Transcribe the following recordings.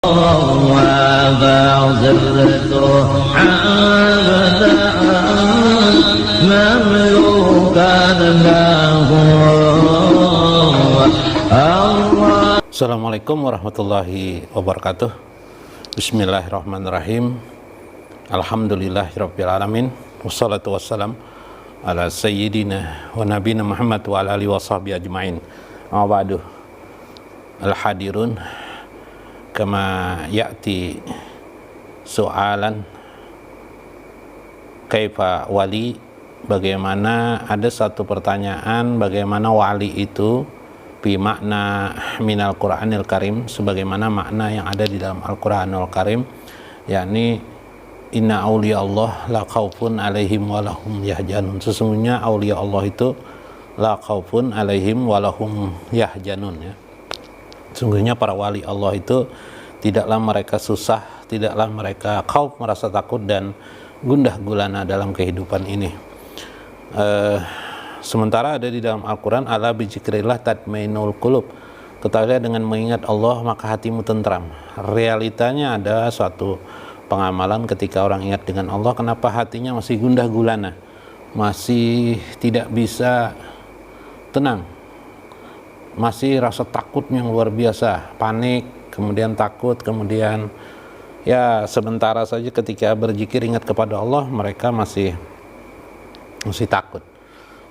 فصرت عبدا مملوكا له. Assalamualaikum warahmatullahi wabarakatuh. Bismillahirrahmanirrahim. Alhamdulillahirabbil alamin. Wassalatu wassalam ala sayyidina wa nabiyina Muhammad wa ala alihi washabbihi ajmain. Amma ba'du. Al-hadirun, kama ya'ti soalan kaifa wali, bagaimana ada satu pertanyaan bagaimana wali itu bi makna minal Qur'anil Karim, sebagaimana makna yang ada di dalam Al-Qur'anul Karim, yakni inna awliya Allah la khaufun alaihim walahum yahjanun. Sesungguhnya awliya Allah itu la khaufun alaihim walahum yahjanun, ya. Sesungguhnya para wali Allah itu tidaklah mereka susah, tidaklah mereka khauf, merasa takut dan gundah gulana dalam kehidupan ini. Sementara ada di dalam Al-Quran, ala bizikrillah tatmainul qulub, ketahuilah dengan mengingat Allah maka hatimu tentram. Realitanya ada suatu pengamalan ketika orang ingat dengan Allah, kenapa hatinya masih gundah gulana, masih tidak bisa tenang, masih rasa takut yang luar biasa, panik, kemudian takut, kemudian ya sementara saja ketika berzikir ingat kepada Allah mereka masih takut.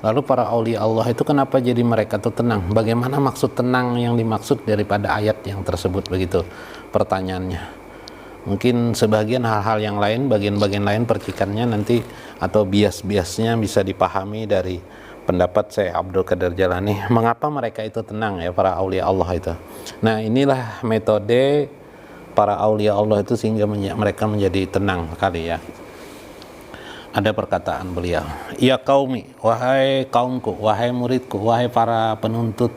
Lalu para aulia Allah itu kenapa jadi mereka tuh tenang? Bagaimana maksud tenang yang dimaksud daripada ayat yang tersebut, begitu pertanyaannya. Mungkin sebagian hal-hal yang lain, bagian-bagian lain percikannya nanti atau bias-biasnya bisa dipahami dari pendapat saya Abdul Qadir Jalani, mengapa mereka itu tenang, ya, para aulia Allah itu. Nah, inilah metode para aulia Allah itu sehingga mereka menjadi tenang sekali, ya. Ada perkataan beliau, ya qaumi, wahai kaumku, wahai muridku, wahai para penuntut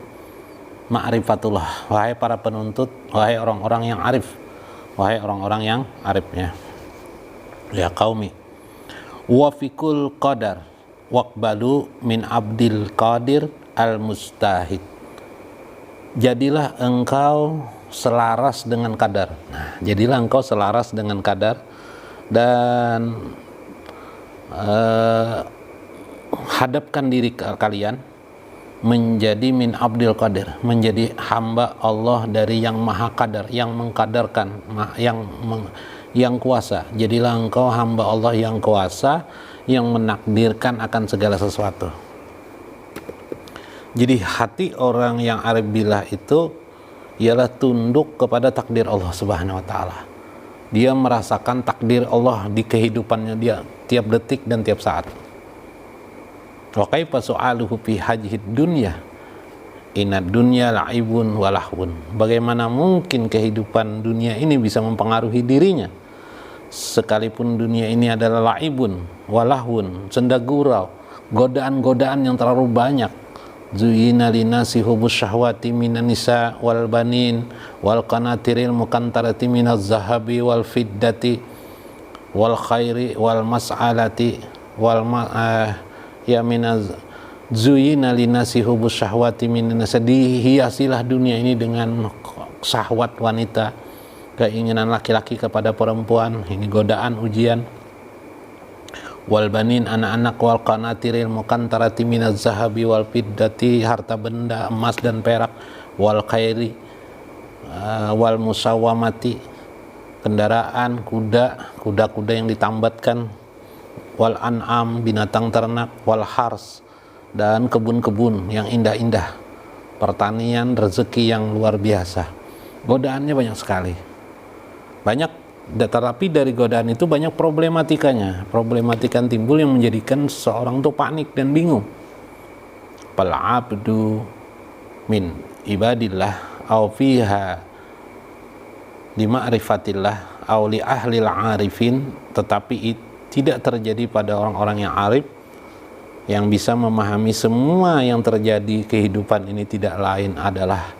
ma'rifatullah, wahai para penuntut, wahai orang-orang yang arif, wahai orang-orang yang arifnya, ya qaumi, wa fikul qadar waqbalu min abdil qadir al-mustahid, jadilah engkau selaras dengan kadar. Nah, jadilah engkau selaras dengan kadar dan hadapkan diri kalian menjadi min abdil qadir, menjadi hamba Allah dari yang maha kadar, yang mengkadarkan, yang kuasa. Jadilah engkau hamba Allah yang kuasa, yang menakdirkan akan segala sesuatu. Jadi hati orang yang arif billah itu ialah tunduk kepada takdir Allah Subhanahu wa taala. Dia merasakan takdir Allah di kehidupannya dia tiap detik dan tiap saat. Wa kaifa su'aluhu fi hajhid dunya inad dunya la'ibun walahun. Bagaimana mungkin kehidupan dunia ini bisa mempengaruhi dirinya, sekalipun dunia ini adalah la'ibun walahun, senda gurau, godaan-godaan yang terlalu banyak. Zuyina linasi hubus syahwati minan nisa wal banin wal qanatiril mukantarati minaz zahabi wal fiddati wal khairi wal mas'alati wal ya minaz zuyina linasi hubus syahwati minan nisa, dihiasilah dunia ini dengan syahwat wanita, keinginan laki-laki kepada perempuan, ini godaan, ujian. Wal banin, anak-anak, wal qanatiril mukantarati minaz zahabi wal fiddati, harta benda emas dan perak, wal khairi wal musawamati, kendaraan, kuda-kuda yang ditambatkan, wal an'am, binatang ternak, wal hars, dan kebun-kebun yang indah-indah, pertanian, rezeki yang luar biasa. Godaannya banyak sekali, banyak. Tetapi dari godaan itu banyak problematikanya. Problematika timbul yang menjadikan seseorang itu panik dan bingung. Fal abdu min ibadillah au fiha li ma'rifatillah au li ahlil arifin, tetapi tidak terjadi pada orang-orang yang arif yang bisa memahami semua yang terjadi kehidupan ini tidak lain adalah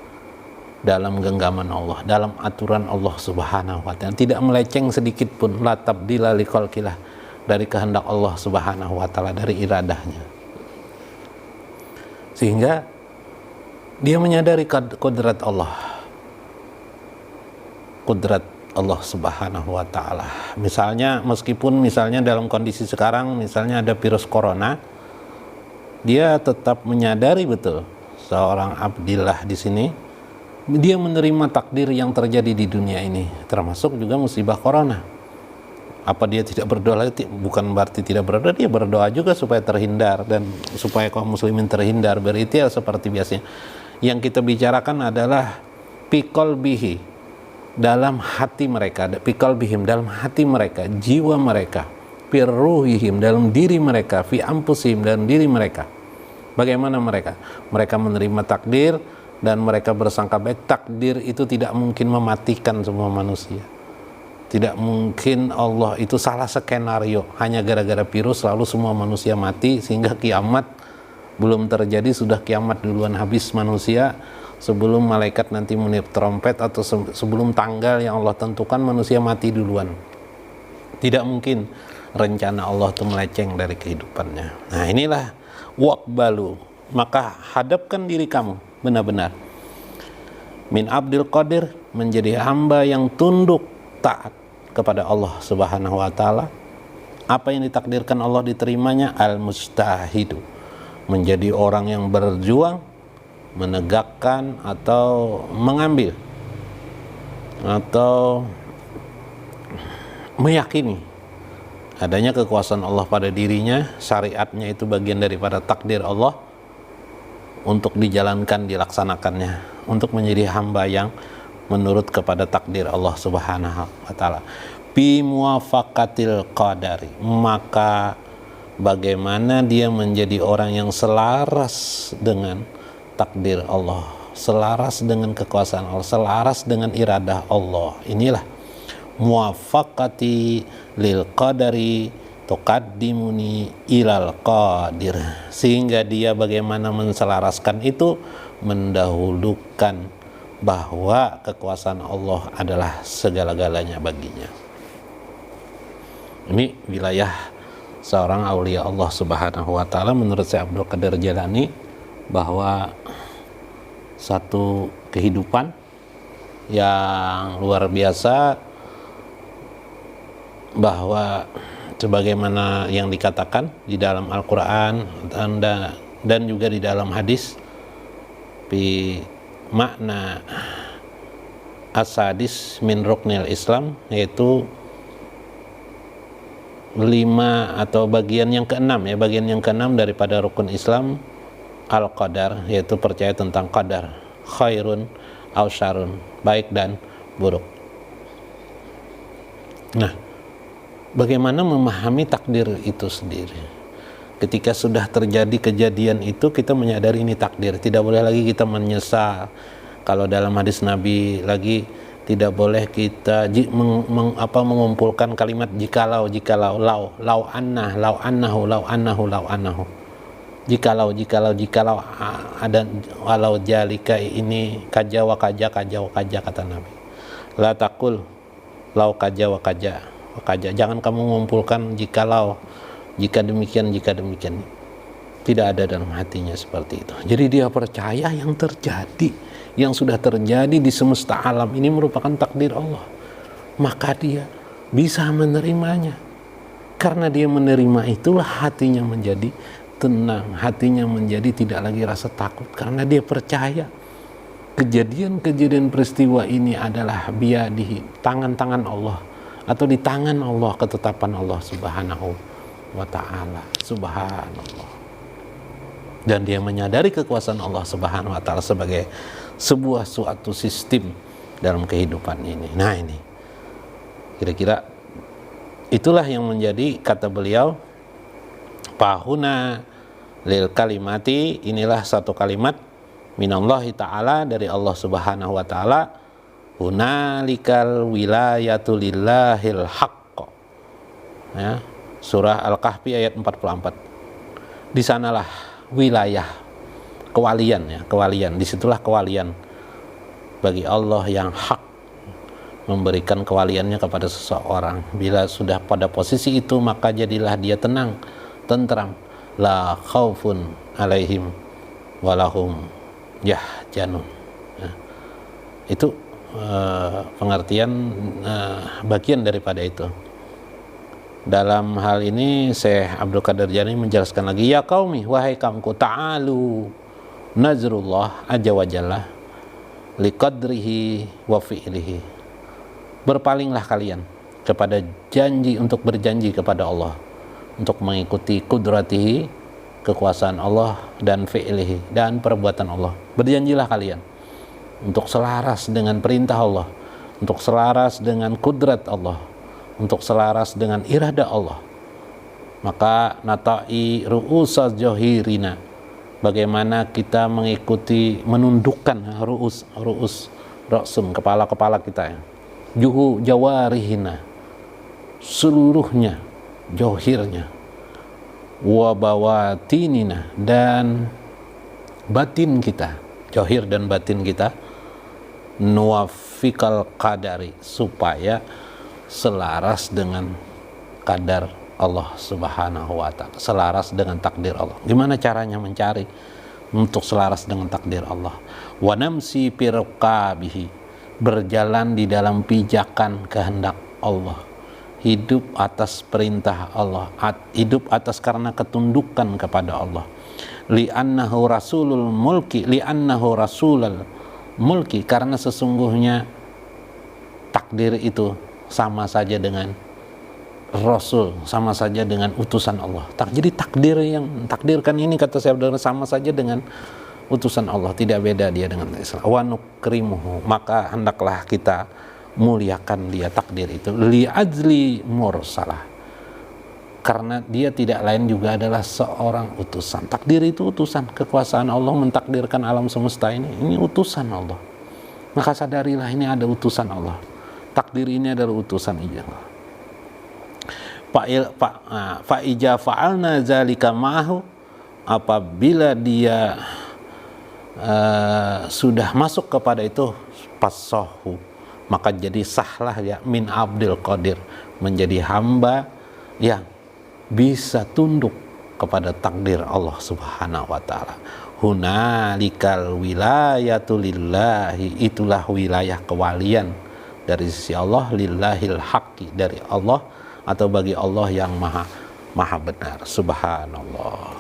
dalam genggaman Allah, dalam aturan Allah Subhanahu wa ta'ala, tidak meleceng sedikit pun, la tabdila li khalqillah, dari kehendak Allah Subhanahu wa ta'ala, dari iradahnya. Sehingga dia menyadari kodrat Allah. kudrat Allah Subhanahu wa taala. Misalnya misalnya dalam kondisi sekarang misalnya ada virus corona, dia tetap menyadari betul seorang Abdillah di sini dia menerima takdir yang terjadi di dunia ini, termasuk juga musibah corona. Apa dia tidak berdoa lagi? Bukan berarti tidak berdoa, dia berdoa juga supaya terhindar dan supaya kaum muslimin terhindar, berikhtiar seperti biasanya. Yang kita bicarakan adalah pikol bihi, dalam hati mereka, pikol bihim, dalam hati mereka, jiwa mereka, firruhihim, dalam diri mereka, fi ampusihim, dalam diri mereka. Bagaimana mereka? Mereka menerima takdir dan mereka bersangka baik. Takdir itu tidak mungkin mematikan semua manusia. Tidak mungkin Allah itu salah skenario, hanya gara-gara virus lalu semua manusia mati sehingga kiamat belum terjadi sudah kiamat duluan habis manusia. Sebelum malaikat nanti meniup trompet atau sebelum tanggal yang Allah tentukan manusia mati duluan. Tidak mungkin rencana Allah itu meleceng dari kehidupannya. Nah inilah waqbalu, maka hadapkan diri kamu benar-benar min abdil qadir, menjadi hamba yang tunduk taat kepada Allah Subhanahu wa taala. Apa yang ditakdirkan Allah diterimanya, al mustahidu, menjadi orang yang berjuang menegakkan atau mengambil atau meyakini adanya kekuasaan Allah pada dirinya, syariatnya itu bagian daripada takdir Allah untuk dijalankan, dilaksanakannya, untuk menjadi hamba yang menurut kepada takdir Allah Subhanahu wa taala. Bi muwafaqatil qadari, maka bagaimana dia menjadi orang yang selaras dengan takdir Allah, selaras dengan kekuasaan Allah, selaras dengan iradah Allah. Inilah muwafaqati lil qadari tuqaddimuni ilal qadir, sehingga dia bagaimana menselaraskan itu, mendahulukan bahwa kekuasaan Allah adalah segala-galanya baginya. Ini wilayah seorang aulia Allah Subhanahu wa taala menurut Syekh Abdul Qadir Jailani, bahwa satu kehidupan yang luar biasa, bahwa sebagaimana yang dikatakan di dalam Al-Quran dan juga di dalam hadis, di makna asadis min ruknil Islam, yaitu 5 atau bagian yang keenam, ya, bagian yang keenam daripada rukun Islam, al-qadar, yaitu percaya tentang qadar, khairun au syarun, baik dan buruk. Nah, bagaimana memahami takdir itu sendiri? Ketika sudah terjadi kejadian itu, kita menyadari ini takdir. Tidak boleh lagi kita menyesal. Kalau dalam hadis Nabi lagi, tidak boleh kita mengumpulkan kalimat jikalau, lau annahu, jikalau ada, walau jalika, ini kaja wa kaja kata Nabi. La takul lau kaja wa kaja. Jangan kamu mengumpulkan jikalau, jika demikian. Tidak ada dalam hatinya seperti itu. Jadi dia percaya yang terjadi, yang sudah terjadi di semesta alam ini merupakan takdir Allah. Maka dia bisa menerimanya. Karena dia menerima itulah hatinya menjadi tenang, hatinya menjadi tidak lagi rasa takut, karena dia percaya kejadian-kejadian peristiwa ini adalah biyadihi, tangan-tangan Allah, atau di tangan Allah, ketetapan Allah Subhanahu wa ta'ala. Subhanallah. Dan dia menyadari kekuasaan Allah Subhanahu wa ta'ala sebagai sebuah suatu sistem dalam kehidupan ini. Nah ini kira-kira itulah yang menjadi, kata beliau, pahuna lil kalimati, inilah satu kalimat minallahi ta'ala, dari Allah Subhanahu wa ta'ala, hunalikal wilayatu lillahil haqq, ya, surah Al-Kahfi ayat 44. Di sanalah wilayah kewalian, ya, kewalian, disitulah kewalian bagi Allah yang hak, memberikan kewaliannya kepada seseorang. Bila sudah pada posisi itu, maka jadilah dia tenang, tentram, la khaufun alaihim walahum yahjanun. Itu pengertian bagian daripada itu. Dalam hal ini Syekh Abdul Qadir Jani menjelaskan lagi, ya qaumi, wahai kaumku, ta'alu nazrullah azza wa jalla liqadrihi wa fi'lihi. Berpalinglah kalian kepada janji, untuk berjanji kepada Allah, untuk mengikuti kudratihi, kekuasaan Allah, dan fi'lihi, dan perbuatan Allah. Berjanjilah kalian untuk selaras dengan perintah Allah, untuk selaras dengan kudrat Allah, untuk selaras dengan irada Allah. Maka natai ru'usaz johirina, bagaimana kita mengikuti, menundukkan ra'sun, kepala-kepala kita ya. Juhu jawarihina, seluruhnya, johirnya, wa bawatinina, dan batin kita, johir dan batin kita, nuwafikal qadari, supaya selaras dengan kadar Allah subhanahu wa ta'ala, selaras dengan takdir Allah. Gimana caranya mencari untuk selaras dengan takdir Allah? Wa namsi firqabihi, berjalan di dalam pijakan kehendak Allah, hidup atas perintah Allah, hidup atas karena ketundukan kepada Allah. Li'annahu rasulul mulki, li'annahu rasulul mulki, karena sesungguhnya takdir itu sama saja dengan Rasul, sama saja dengan utusan Allah. Jadi takdir yang takdirkan ini, kata saya, sama saja dengan utusan Allah, tidak beda dia dengan Islam. Wa nukrimuhu, maka hendaklah kita muliakan dia, takdir itu, li ajli mursalah, karena dia tidak lain juga adalah seorang utusan. Takdir itu utusan, kekuasaan Allah mentakdirkan alam semesta ini utusan Allah. Maka sadarilah ini ada utusan Allah. Takdir ini adalah utusan Allah. Fa'ija fa'alna zalika ma'ahu, apabila dia sudah masuk kepada itu, passahu, maka jadi sahlah ya, min abdil qadir, menjadi hamba yang bisa tunduk kepada takdir Allah subhanahu wa ta'ala. Hunalikal wilayatu lillahi, itulah wilayah kewalian dari sisi Allah, lillahil haqqi, dari Allah atau bagi Allah yang maha benar, subhanallah.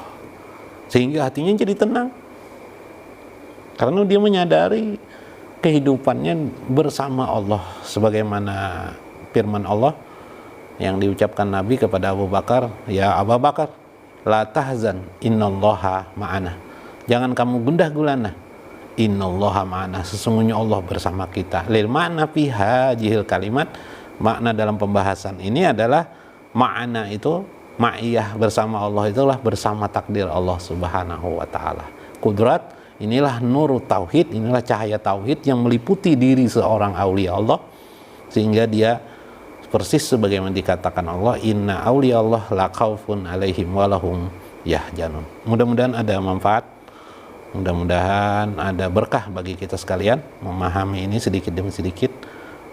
Sehingga hatinya jadi tenang, karena dia menyadari kehidupannya bersama Allah, sebagaimana firman Allah yang diucapkan Nabi kepada Abu Bakar, ya Abu Bakar, la tahzan, innallaha ma'ana, jangan kamu gundah gulana, innallaha ma'ana, sesungguhnya Allah bersama kita. Lil ma'na fi hadhil kalimat, makna dalam pembahasan ini adalah makna itu, ma'iyah bersama Allah itulah bersama takdir Allah subhanahu wa ta'ala. Kudrat, inilah nur tauhid, inilah cahaya tauhid yang meliputi diri seorang aulia Allah, sehingga dia persis sebagaimana dikatakan Allah, inna aulia Allah la khaufun alaihim walahum yahjanun. Mudah-mudahan ada manfaat, mudah-mudahan ada berkah bagi kita sekalian memahami ini sedikit demi sedikit.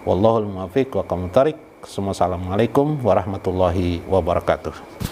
Wallahul muwaffiq wa aqwamut thariq. Assalamualaikum warahmatullahi wabarakatuh.